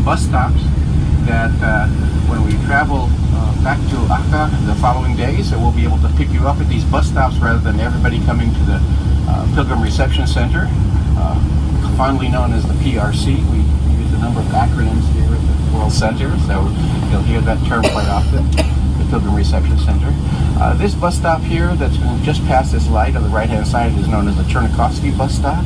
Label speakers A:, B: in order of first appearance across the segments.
A: bus stops that when we travel back to Akko the following day, so we'll be able to pick you up at these bus stops rather than everybody coming to the Pilgrim Reception Center, fondly known as the PRC. We use a number of acronyms here at the World Centre, so you'll hear that term quite often, the Pilgrim Reception Center. This bus stop here that's just past this light on the right-hand side is known as the Chernikovsky bus stop.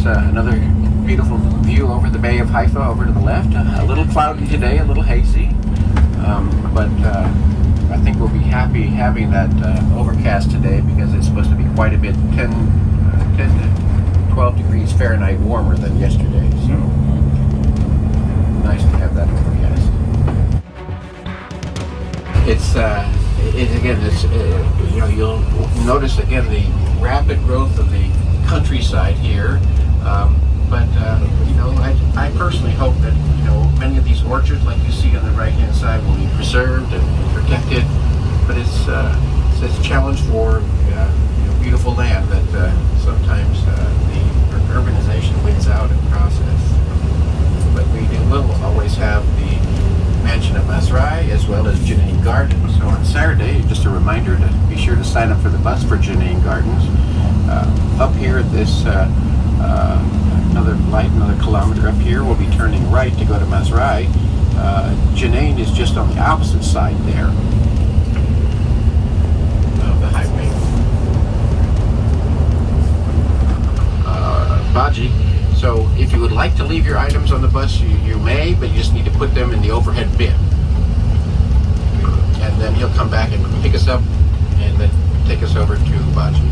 A: Another beautiful view over the Bay of Haifa over to the left. A little cloudy today, a little hazy, but I think we'll be happy having that overcast today because it's supposed to be quite a bit, 10 to 12 degrees Fahrenheit warmer than yesterday. So nice to have that overcast. You'll notice again the rapid growth of the countryside here. I personally hope that many of these orchards, like you see on the right-hand side, will be preserved and protected. But it's a challenge for beautiful land that sometimes the urbanization wins out in the process. But we will always have the mansion of Mazra'ah as well as Janine Gardens. So on Saturday, just a reminder to be sure to sign up for the bus for Janine Gardens. Up here at this another kilometer up here, we'll be turning right to go to Mazra'ah. Janine is just on the opposite side there of the highway. Bahjí. So if you would like to leave your items on the bus, you may, but you just need to put them in the overhead bin. And then he'll come back and pick us up and then take us over to Bahjí.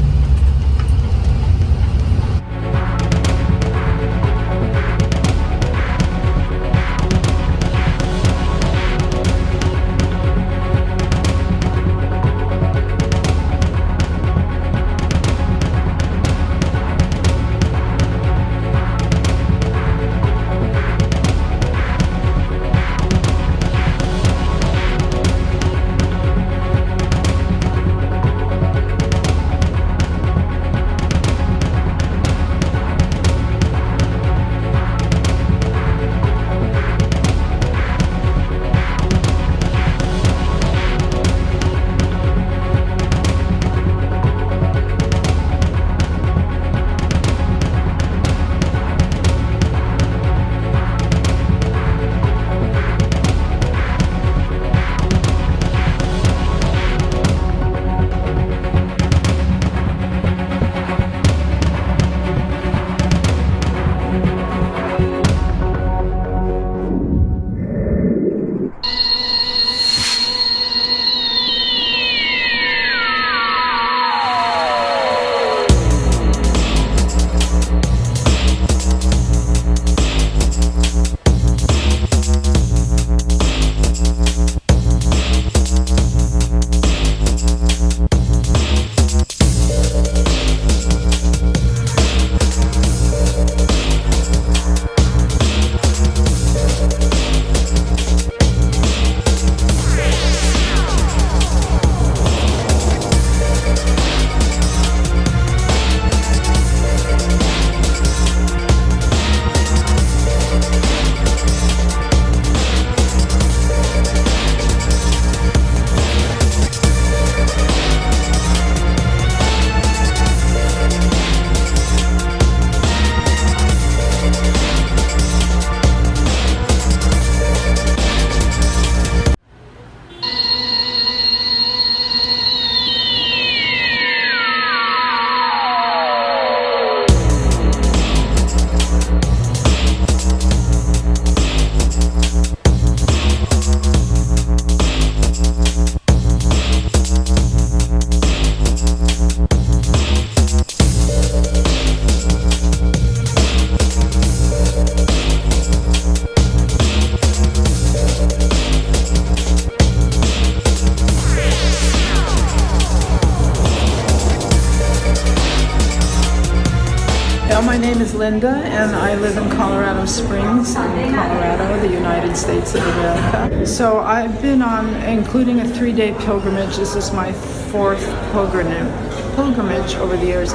B: Linda, and I live in Colorado Springs, in Colorado, the United States of America. So I've been on, including a 3-day pilgrimage. This is my 4th pilgrimage over the years,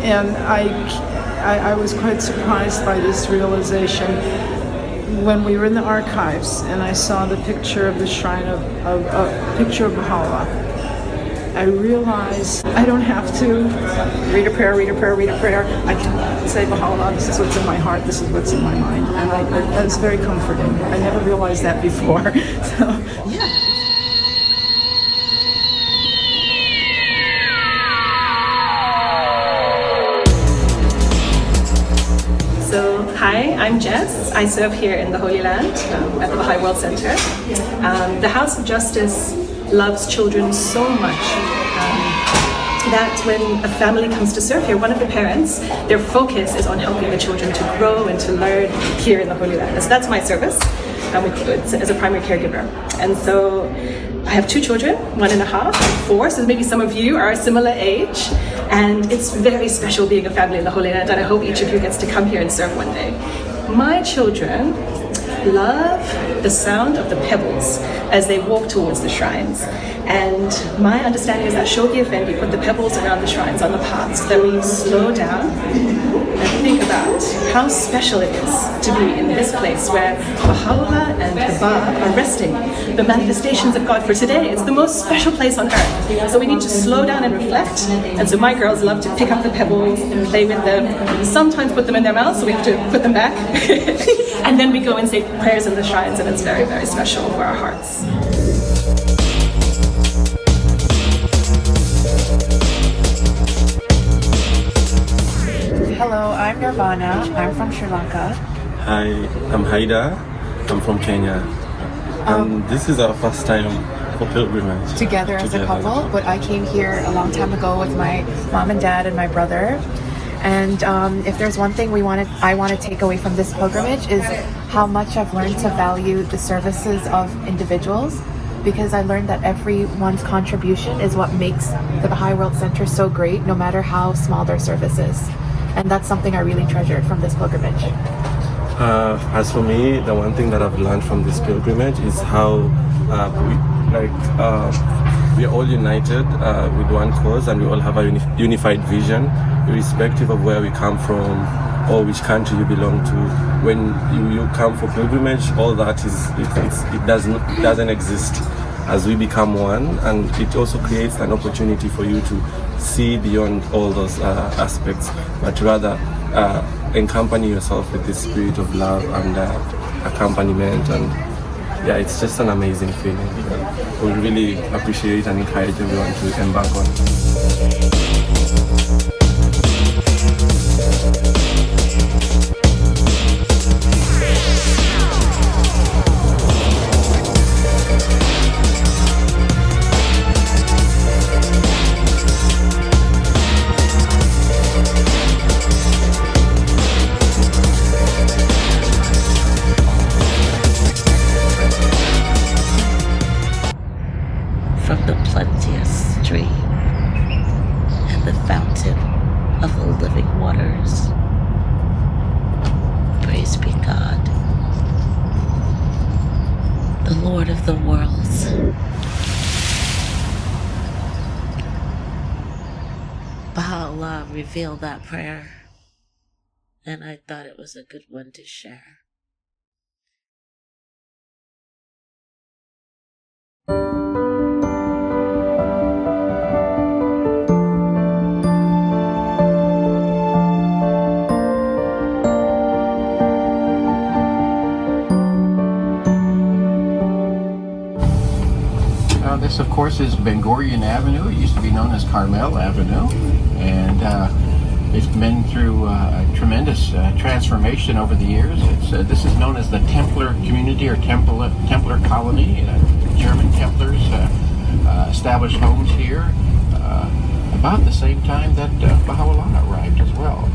B: and I was quite surprised by this realization when we were in the archives and I saw the picture of the shrine of picture of Bahá'u'lláh. I realized I don't have to read a prayer. I can say Bahá'u'lláh, this is what's in my heart, this is what's in my mind. And that was very comforting. I never realized that before. So, yeah.
C: So, hi, I'm Jess. I serve here in the Holy Land at the Bahá'í World Centre. The House of Justice loves children so much that when a family comes to serve here, one of the parents, their focus is on helping the children to grow and to learn here in the Holy Land. So that's my service as a primary caregiver. And so I have 2 children, 1.5 and 4, so maybe some of you are a similar age. And it's very special being a family in the Holy Land, and I hope each of you gets to come here and serve one day. My children love the sound of the pebbles as they walk towards the shrines. And my understanding is that Shoghi Effendi put the pebbles around the shrines on the paths, so that we slow down and think about how special it is to be in this place where Baha'u'lláh and rŌbi are resting, the manifestations of God for today. It's the most special place on earth. So we need to slow down and reflect. And so my girls love to pick up the pebbles and play with them, sometimes put them in their mouths, so we have to put them back. And then we go and say prayers in the shrines, and it's very, very special for our hearts.
D: Hello, I'm Nirvana. I'm from Sri Lanka.
E: Hi, I'm Haida. I'm from Kenya. And this is our first time for pilgrimage.
D: Together as a couple, but I came here a long time ago with my mom and dad and my brother. And if there's one thing I want to take away from this pilgrimage is how much I've learned to value the services of individuals, because I learned that everyone's contribution is what makes the Bahá'í World Centre so great, no matter how small their service is. And that's something I really treasured from this pilgrimage.
E: As for me, the one thing that I've learned from this pilgrimage is how we are all united with one cause, and we all have a unified vision, irrespective of where we come from or which country you belong to. When you come for pilgrimage, all that it doesn't exist, as we become one, and it also creates an opportunity for you to see beyond all those aspects, but rather accompany yourself with this spirit of love and accompaniment. And yeah, it's just an amazing feeling. We really appreciate and encourage everyone to embark on it.
F: From the plenteous stream and the fountain of the living waters. Praise be God, the Lord of the worlds. Baha'u'lláh revealed that prayer, and I thought it was a good one to share.
A: This, of course, is Ben Gurion Avenue. It used to be known as Carmel Avenue, and it's been through a tremendous transformation over the years. This is known as the Templar community or Templar colony. German Templars established homes here about the same time that Baha'u'lláh arrived as well.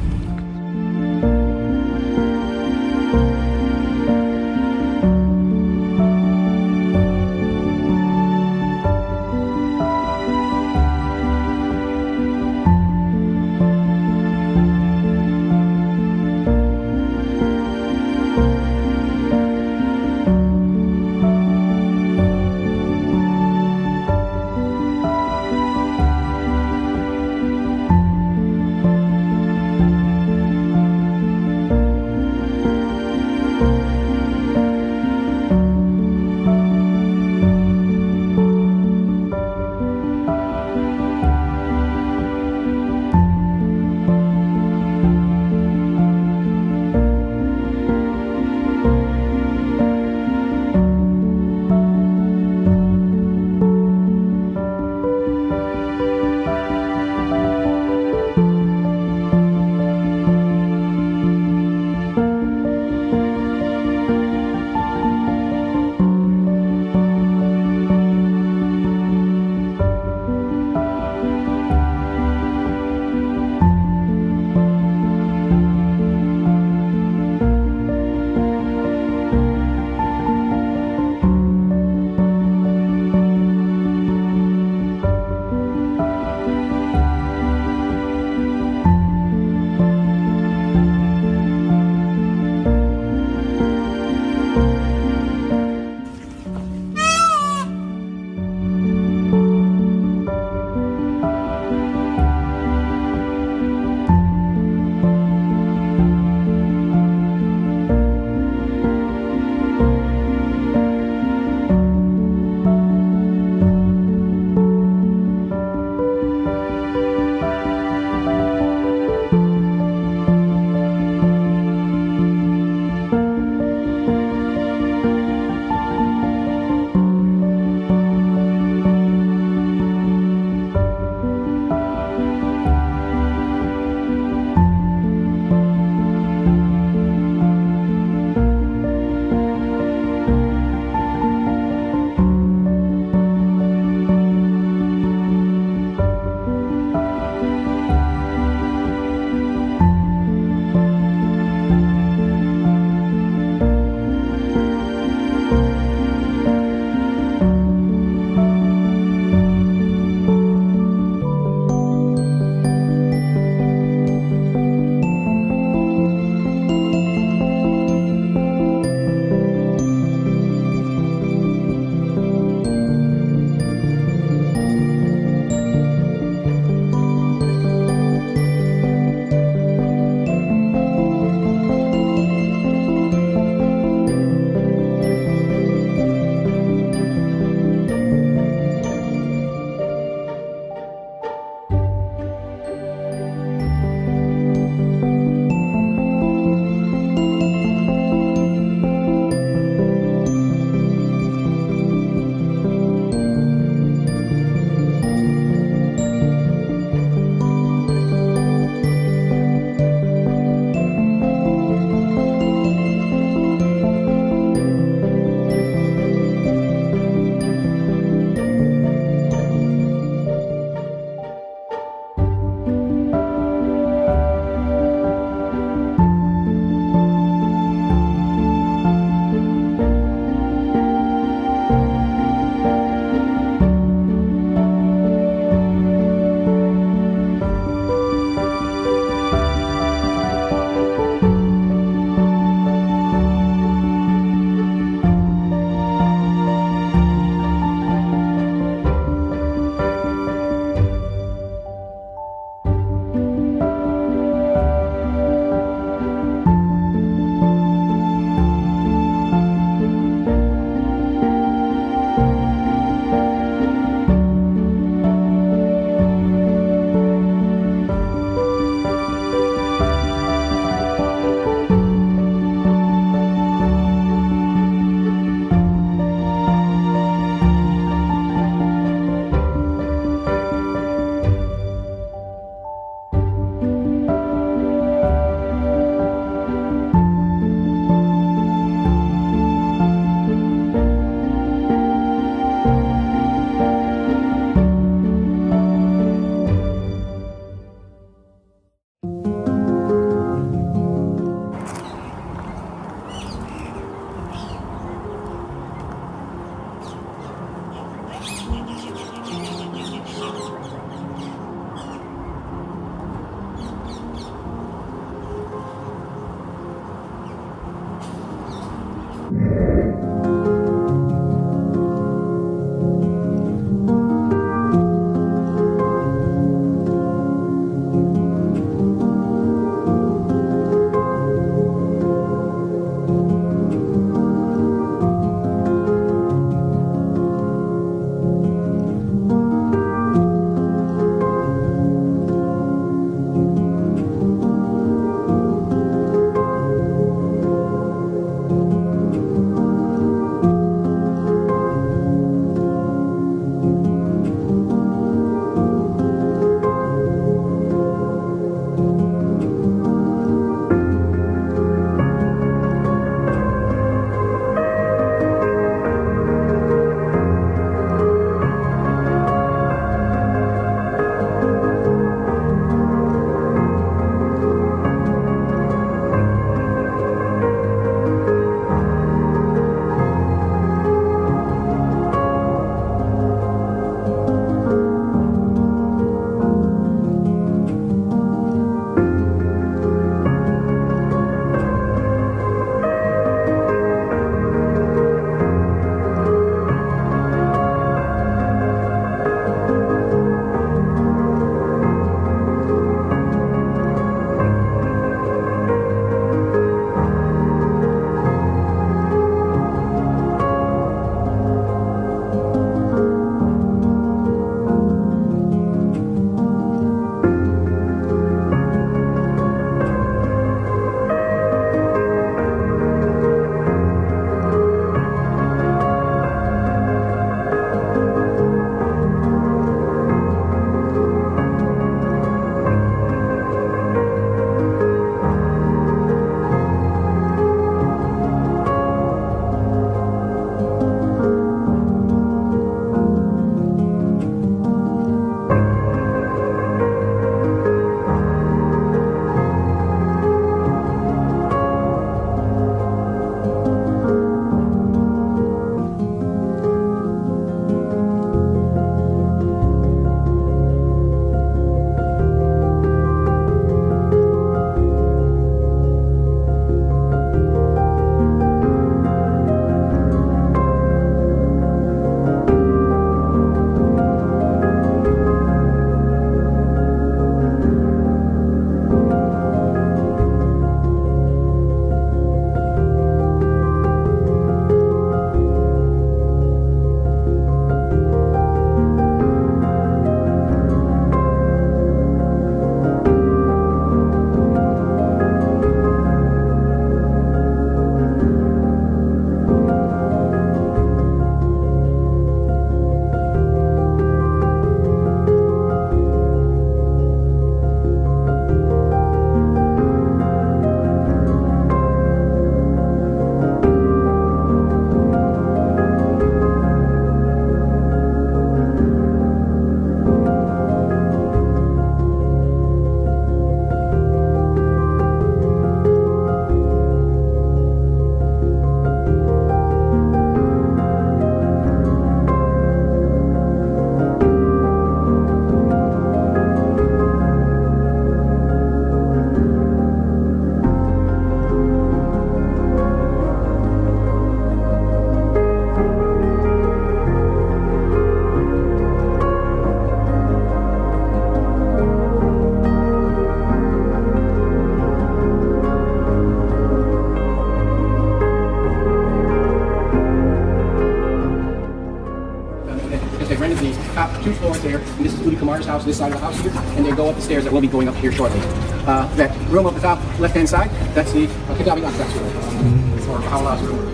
G: Kumar's house, this side of the house here, and they go up the stairs that we'll be going up here shortly. That room up the top left-hand side, that's the Kitabi Aqsa's room, or Allah's room.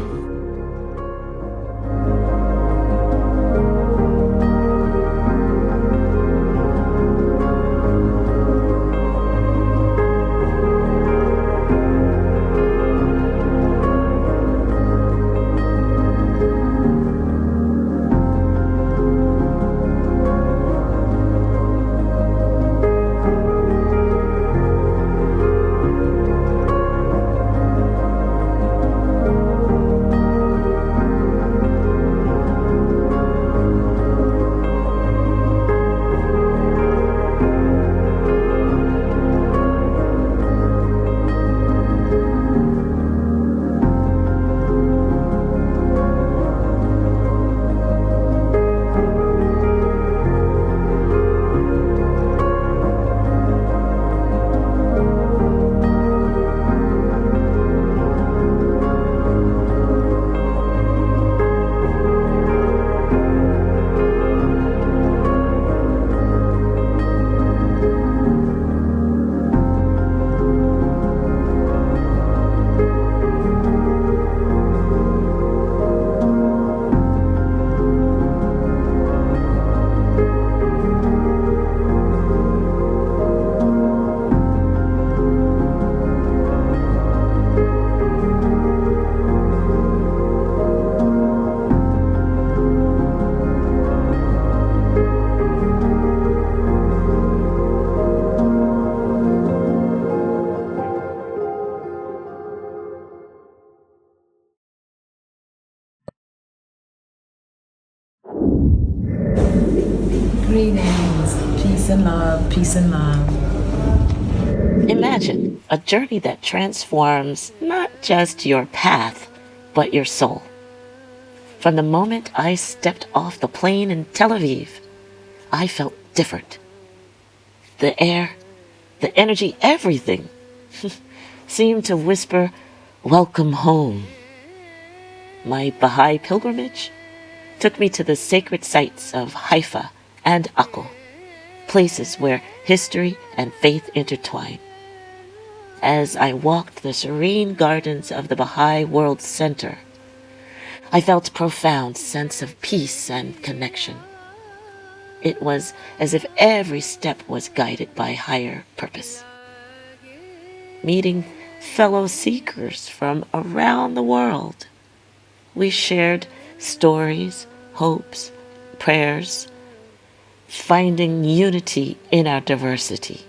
H: Greetings, peace and love, peace and love.
F: Imagine a journey that transforms not just your path, but your soul. From the moment I stepped off the plane in Tel Aviv, I felt different. The air, the energy, everything seemed to whisper, "Welcome home." My Bahá'í pilgrimage took me to the sacred sites of Haifa and Akko, places where history and faith intertwine. As I walked the serene gardens of the Bahá'í World Centre, I felt a profound sense of peace and connection. It was as if every step was guided by higher purpose. Meeting fellow seekers from around the world, we shared stories, hopes, prayers, finding unity in our diversity.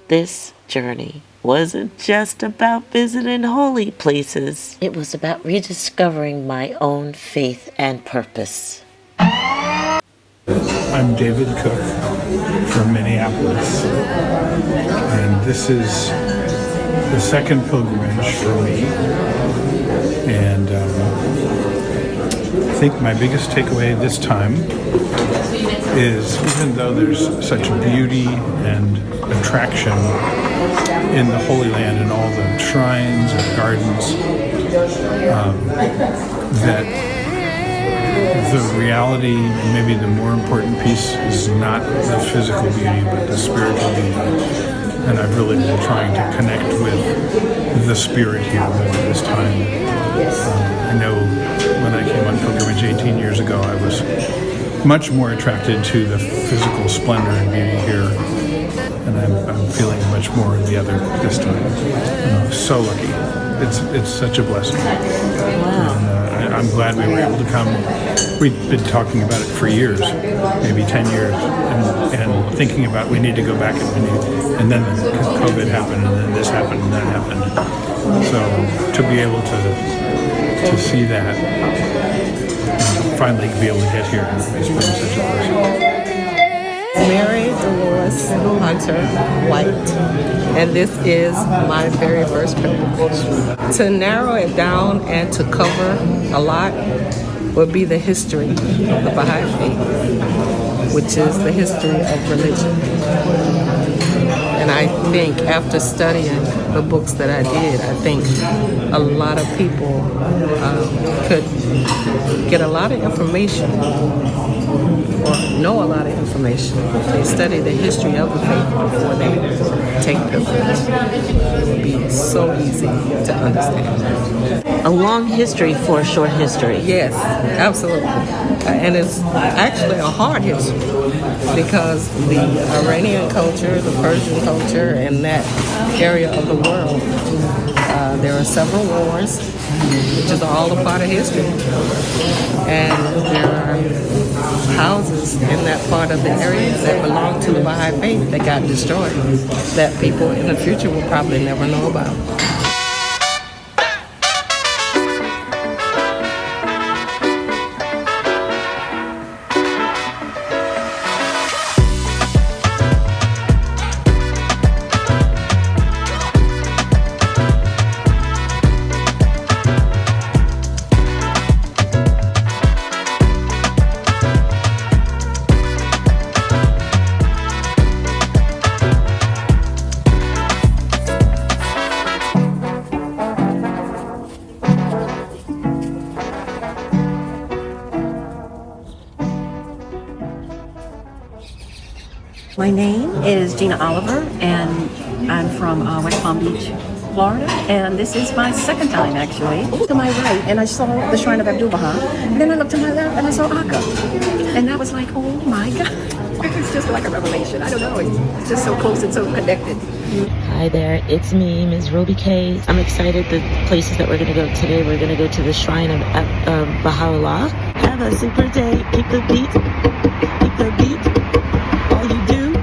F: This journey wasn't just about visiting holy places. It was about rediscovering my own faith and purpose.
I: I'm David Cook from Minneapolis, and this is the second pilgrimage for me. And I think my biggest takeaway this time is, even though there's such beauty and attraction in the Holy Land and all the shrines and gardens, that the reality, maybe the more important piece, is not the physical beauty, but the spiritual beauty. And I've really been trying to connect with the spirit here more this time. I know when I came on pilgrimage 18 years ago, I was much more attracted to the physical splendor and beauty here, and I'm feeling much more of the other this time. And I'm so lucky. It's such a blessing. Wow. And I'm glad we were able to come. We've been talking about it for years, maybe 10 years, and thinking about we need to go back, and then COVID happened, and then this happened, and that happened. So to be able to see that, and finally be able to get here, has been such a blessing.
J: Mary Dolores Hunter White, and this is my very first pilgrimage. To narrow it down and to cover a lot would be the history of the Baha'i faith, which is the history of religion. And I think after studying the books that I did, I think a lot of people could get a lot of information or know a lot of information if they study the history of the faith before they take pilgrimage. It would be so easy to understand.
F: A long history for a short history.
J: Yes, absolutely. And it's actually a hard history because the Iranian culture, the Persian culture, and that area of the world, there are several wars, which is all a part of history. And there are houses in that part of the area that belong to the Baha'i faith that got destroyed that people in the future will probably never know about.
K: My name is Gina Oliver, and I'm from West Palm Beach, Florida, and this is my second time actually. To my right, and I saw the shrine of Abdu'l-Bahá, and then I looked to my left, and I saw Akko, and that was like, oh my God, it's just like a revelation. I don't know, it's just so close and so connected.
F: Hi there, it's me, Ms. rŌbi K. I'm excited the places that we're going to go today. We're going to go to the shrine of Bahá'u'lláh. Have a super day. Keep the beat. Keep the beat. All you do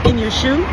F: in your shoe.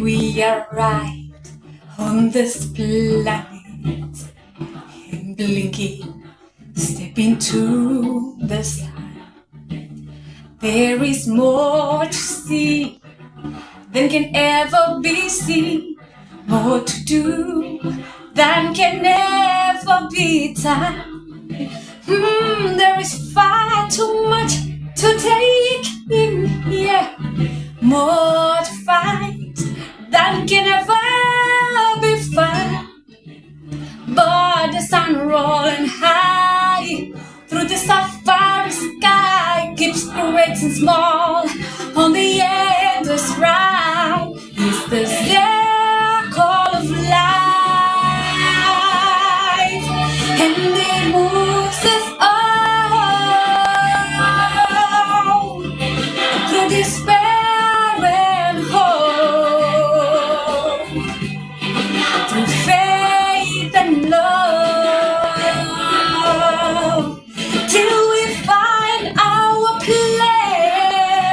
L: We arrived on this planet, blinking, step into the sun. There is more to see than can ever be seen, more to do than can ever be done. There is far too much to take in here, more to find than can ever be found. But the sun rolling high through the sapphire sky keeps great and small on the endless ride. It's the circle of life, and it moves us all through despair and hope, through faith and love, till we find our place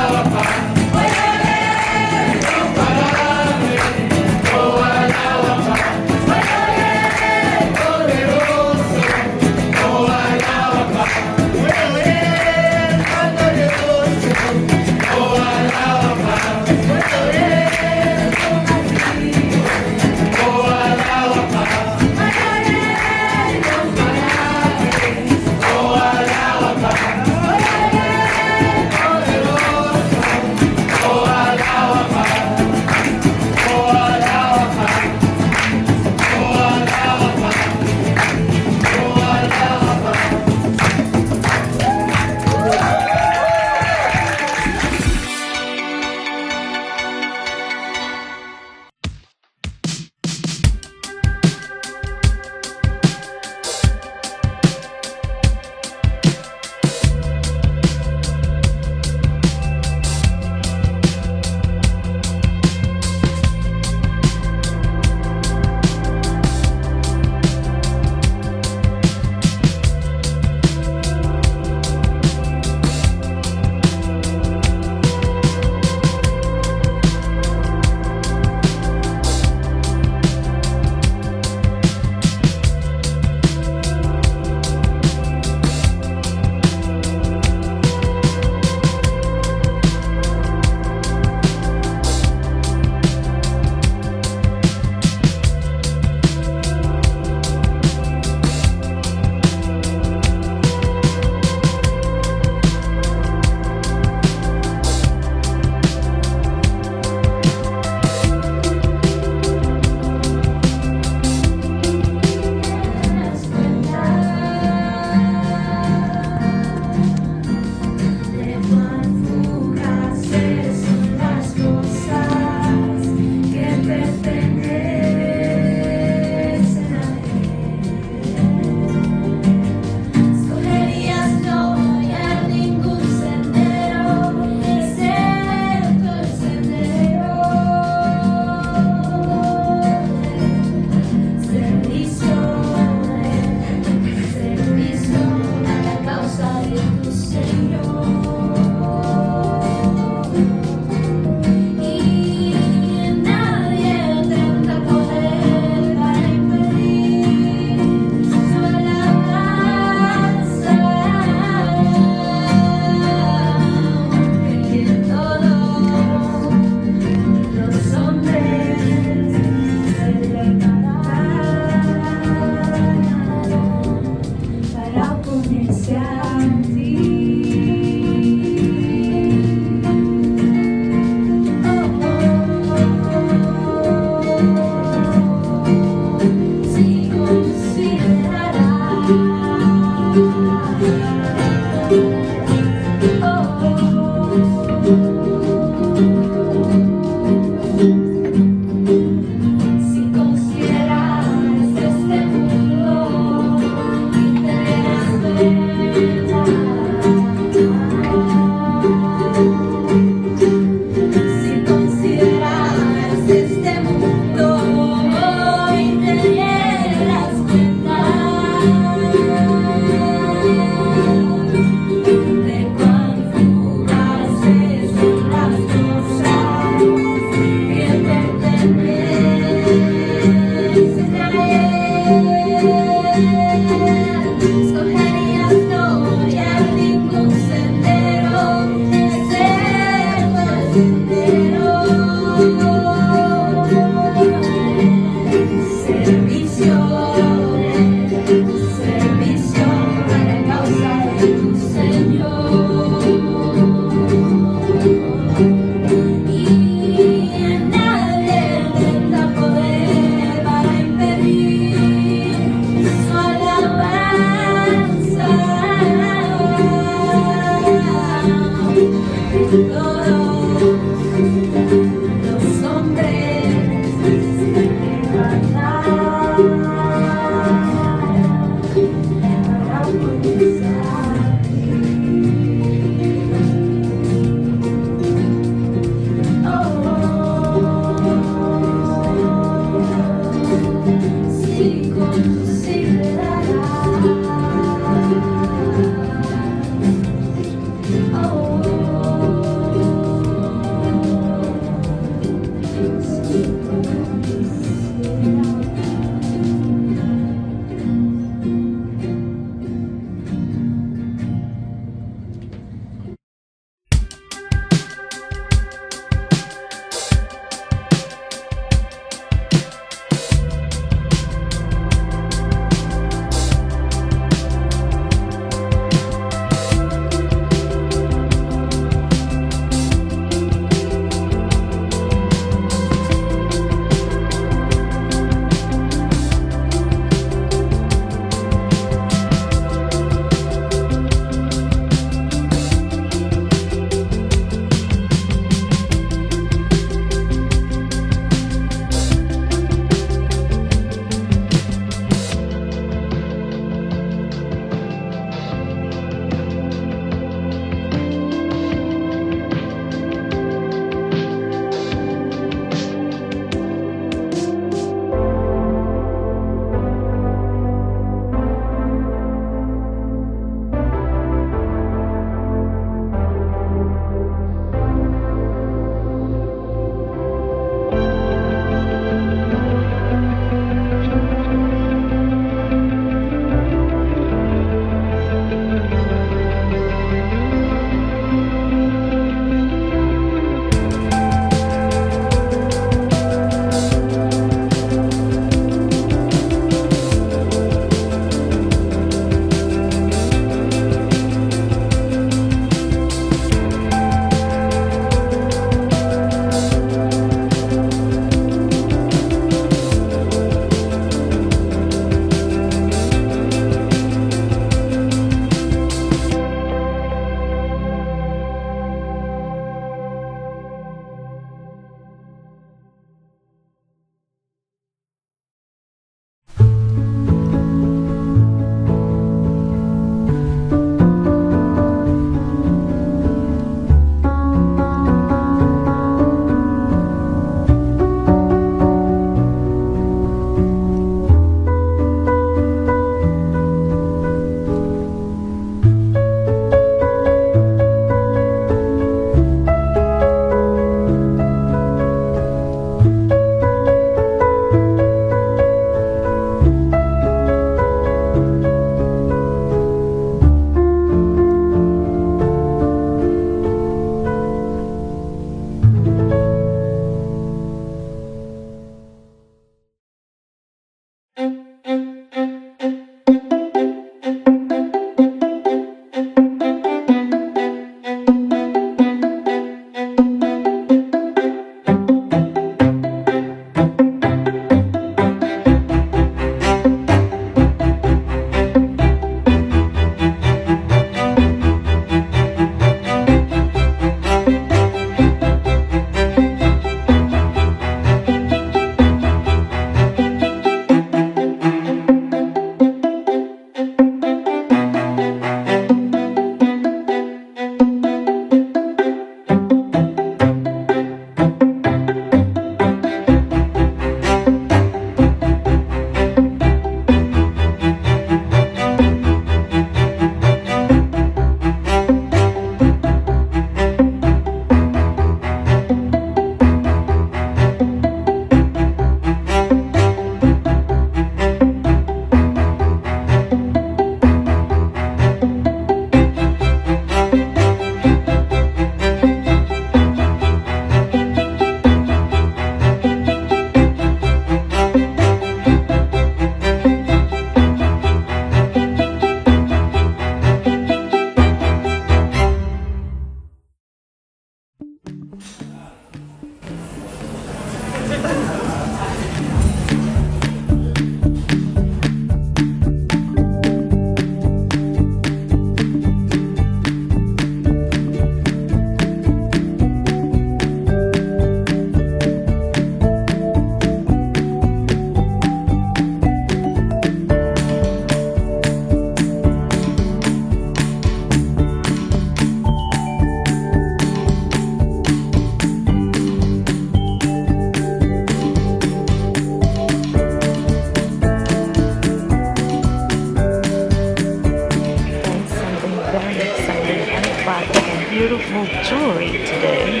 F: excited. I bought some beautiful jewelry today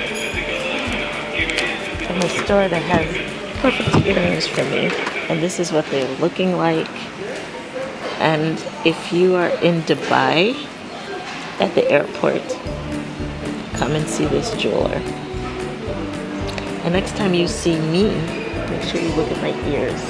F: from a store that has perfect earrings for me. And this is what they're looking like. And if you are in Dubai at the airport, come and see this jeweler. And next time you see me, make sure you look at my ears.